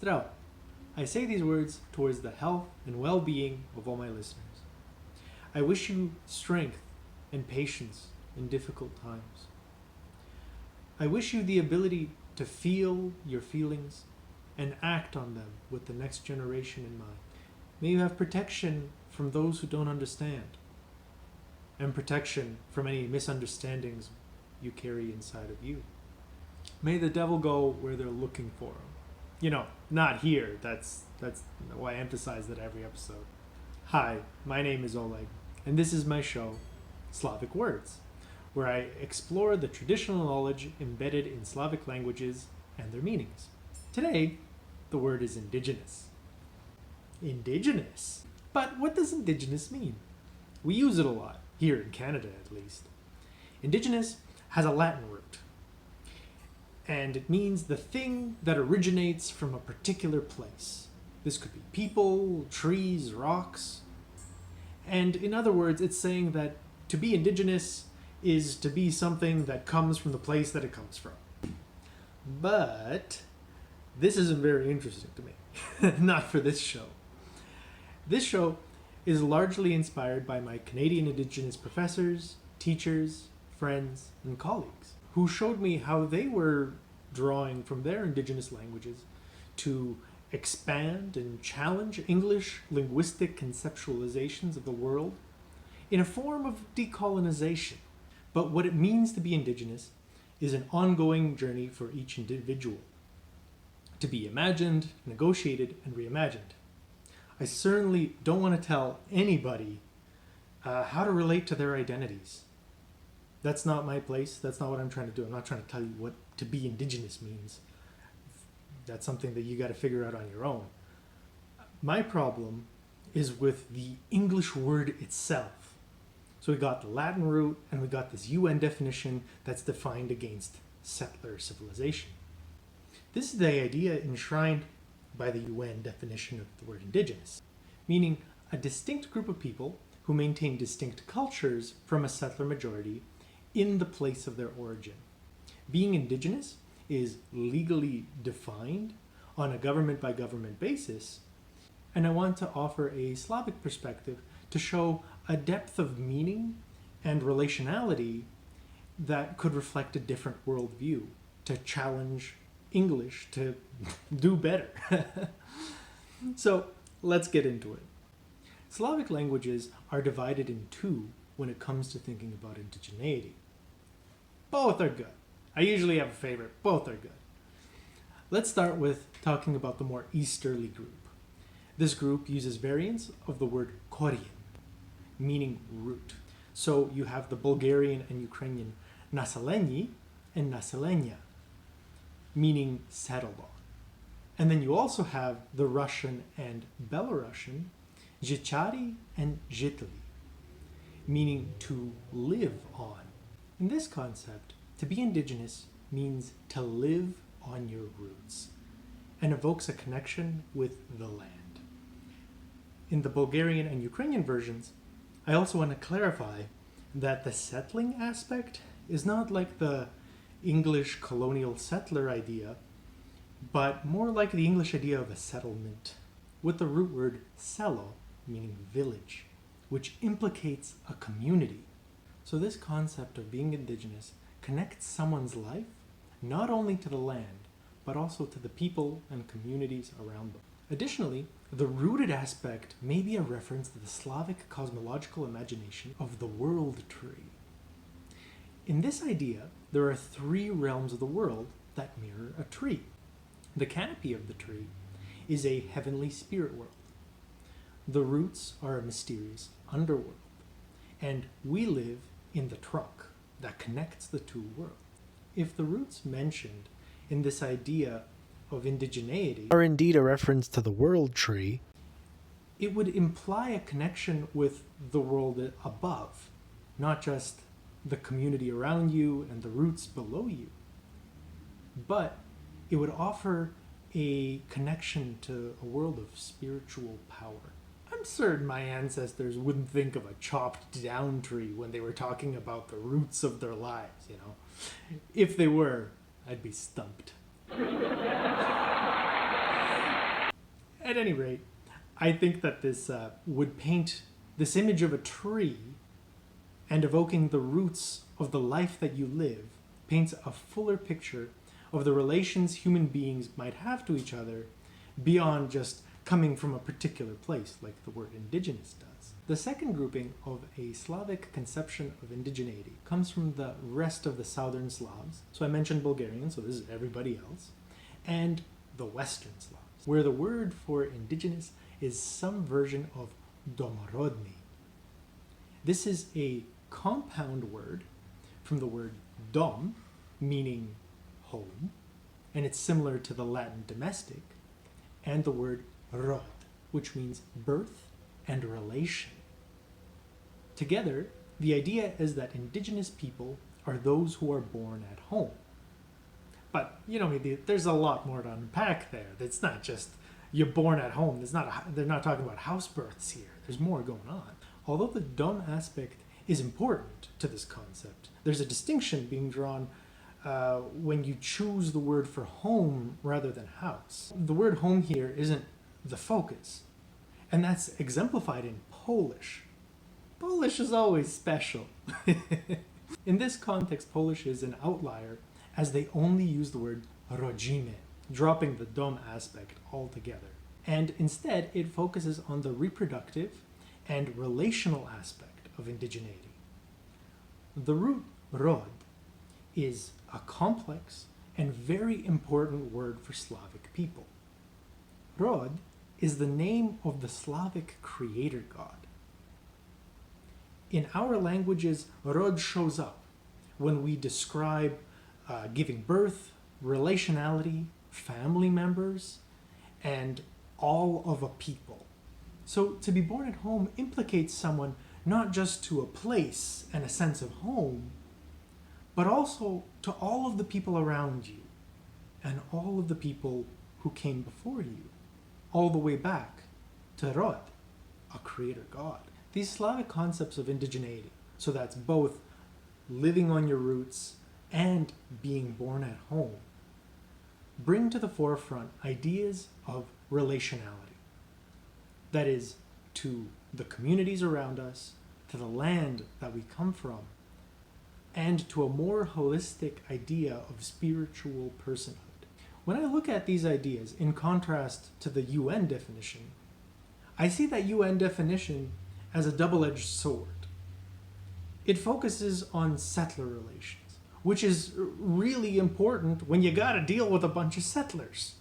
Zdravo. I say these words towards the health and well-being of all my listeners. I wish you strength and patience in difficult times. I wish you the ability to feel your feelings and act on them with the next generation in mind. May you have protection from those who don't understand, and protection from any misunderstandings you carry inside of you. May the devil go where they're looking for him. You know, not here. That's why I emphasize that every episode. Hi, my name is Oleg, and this is my show, Slavic Words, where I explore the traditional knowledge embedded in Slavic languages and their meanings. Today, the word is indigenous. Indigenous? But what does indigenous mean? We use it a lot, here in Canada at least. Indigenous has a Latin root, and it means the thing that originates from a particular place. This could be people, trees, rocks. And in other words, it's saying that to be indigenous is to be something that comes from the place that it comes from. But this isn't very interesting to me. Not for this show. This show is largely inspired by my Canadian Indigenous professors, teachers, friends, and colleagues who showed me how they were drawing from their Indigenous languages to expand and challenge English linguistic conceptualizations of the world in a form of decolonization. But what it means to be Indigenous is an ongoing journey for each individual, to be imagined, negotiated, and reimagined. I certainly don't want to tell anybody how to relate to their identities. That's not my place. That's not what I'm trying to do. I'm not trying to tell you what to be Indigenous means. That's something that you got to figure out on your own. My problem is with the English word itself. So we got the Latin root and we got this UN definition that's defined against settler civilization. This is the idea enshrined by the UN definition of the word indigenous, meaning a distinct group of people who maintain distinct cultures from a settler majority in the place of their origin. Being indigenous is legally defined on a government by government basis, and I want to offer a Slavic perspective to show a depth of meaning and relationality that could reflect a different worldview, to challenge English to do better. So let's get into it. Slavic languages are divided in two when it comes to thinking about indigeneity. Both are good. I usually have a favorite. Both are good. Let's start with talking about the more easterly group. This group uses variants of the word koryen, meaning root. So you have the Bulgarian and Ukrainian naselenyi and naselenya, meaning settled on. And then you also have the Russian and Belarusian zhichari and zhitli, meaning to live on. In this concept, to be indigenous means to live on your roots and evokes a connection with the land. In the Bulgarian and Ukrainian versions, I also want to clarify that the settling aspect is not like the English colonial settler idea, but more like the English idea of a settlement, with the root word selo, meaning village, which implicates a community. So this concept of being indigenous connects someone's life not only to the land, but also to the people and communities around them. Additionally, the rooted aspect may be a reference to the Slavic cosmological imagination of the world tree. In this idea, there are three realms of the world that mirror a tree. The canopy of the tree is a heavenly spirit world. The roots are a mysterious underworld, and we live in the trunk that connects the two worlds. If the roots mentioned in this idea of indigeneity are indeed a reference to the world tree, it would imply a connection with the world above, not just the community around you and the roots below you. But it would offer a connection to a world of spiritual power. I'm certain my ancestors wouldn't think of a chopped down tree when they were talking about the roots of their lives, you know. If they were, I'd be stumped. At any rate, I think that this would paint this image of a tree and evoking the roots of the life that you live paints a fuller picture of the relations human beings might have to each other beyond just coming from a particular place, like the word indigenous does. The second grouping of a Slavic conception of indigeneity comes from the rest of the southern Slavs. So I mentioned Bulgarian, so this is everybody else, and the Western Slavs, where the word for indigenous is some version of domorodny. This is a compound word from the word dom, meaning home, and it's similar to the Latin domestic, and the word rod, which means birth and relation. Together, the idea is that indigenous people are those who are born at home. But, there's a lot more to unpack there. It's not just you're born at home. They're not talking about house births here. There's more going on. Although the dom aspect is important to this concept, there's a distinction being drawn when you choose the word for home rather than house. The word home here isn't the focus, and that's exemplified in Polish. Polish is always special. In this context, Polish is an outlier as they only use the word rodzime, dropping the dom aspect altogether. And instead, it focuses on the reproductive and relational aspect of indigeneity. The root rod is a complex and very important word for Slavic people. Rod is the name of the Slavic creator god. In our languages, rod shows up when we describe giving birth, relationality, family members, and all of a people. So to be born at home implicates someone not just to a place and a sense of home, but also to all of the people around you and all of the people who came before you, all the way back to Rod, a creator god. These Slavic concepts of indigeneity, so that's both living on your roots and being born at home, bring to the forefront ideas of relationality. That is, to the communities around us, to the land that we come from, and to a more holistic idea of spiritual personhood. When I look at these ideas in contrast to the UN definition, I see that UN definition as a double-edged sword. It focuses on settler relations, which is really important when you gotta deal with a bunch of settlers.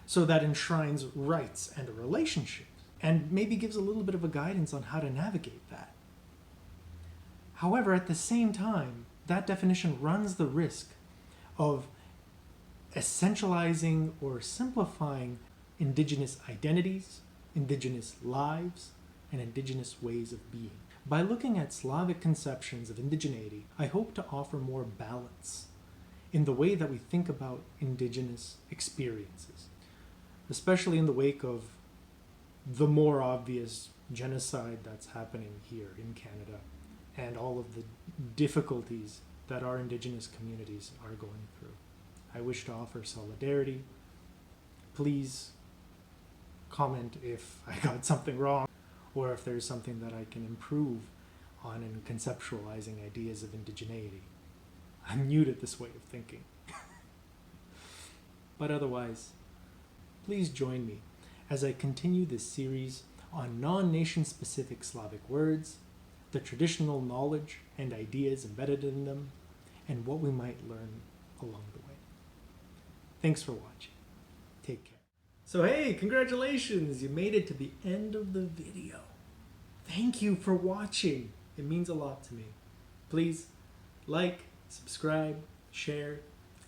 So that enshrines rights and relationships, and maybe gives a little bit of a guidance on how to navigate that. However, at the same time, that definition runs the risk of essentializing or simplifying indigenous identities, indigenous lives, and indigenous ways of being. By looking at Slavic conceptions of indigeneity, I hope to offer more balance in the way that we think about indigenous experiences, especially in the wake of the more obvious genocide that's happening here in Canada and all of the difficulties that our indigenous communities are going through. I wish to offer solidarity. Please comment if I got something wrong or if there's something that I can improve on in conceptualizing ideas of indigeneity. I'm new to this way of thinking. But otherwise, please join me as I continue this series on non-nation specific Slavic words, the traditional knowledge and ideas embedded in them, and what we might learn along the way. Thanks for watching. Take care. So hey, congratulations! You made it to the end of the video. Thank you for watching. It means a lot to me. Please like, subscribe, share,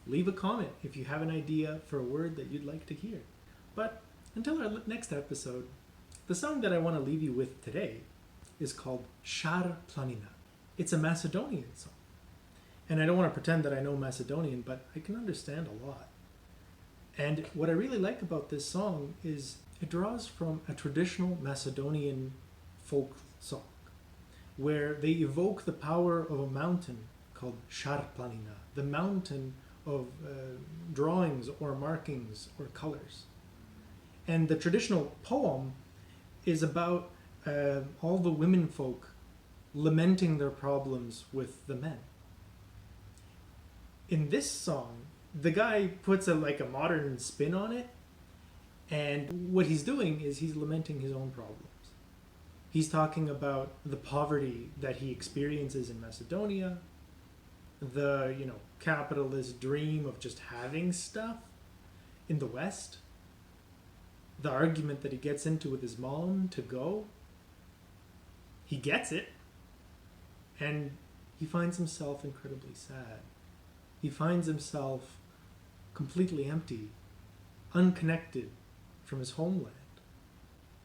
leave a comment if you have an idea for a word that you'd like to hear. But until our next episode, the song that I want to leave you with today is called Shar Planina. It's a Macedonian song. And I don't want to pretend that I know Macedonian, but I can understand a lot. And what I really like about this song is it draws from a traditional Macedonian folk song, where they evoke the power of a mountain called Shar Planina, the mountain of drawings or markings or colors. And the traditional poem is about all the women folk lamenting their problems with the men. In this song, the guy puts a modern spin on it, and what he's doing is he's lamenting his own problems. He's talking about the poverty that he experiences in Macedonia, the capitalist dream of just having stuff in the West, the argument that he gets into with his mom to go. He gets it, and he finds himself incredibly sad. He finds himself completely empty, unconnected from his homeland.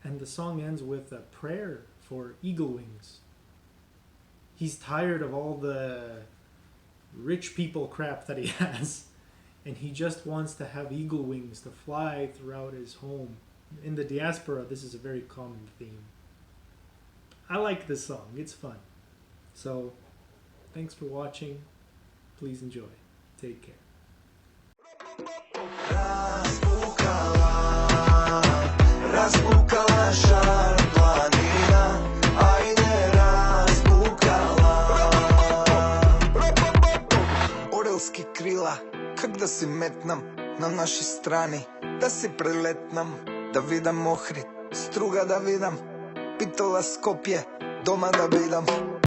And the song ends with a prayer for eagle wings. He's tired of all the rich people crap that he has, and he just wants to have eagle wings to fly throughout his home. In the diaspora, this is a very common theme. I like this song. It's fun. So, thanks for watching. Please enjoy. Take care. Razbukala šar planina, ajde razbukala. Orelski krila, kak da si metnam na naši strani, da si preletnam, da vidam Ohrid, struga da vidam, pitola Skopje, doma da vidam.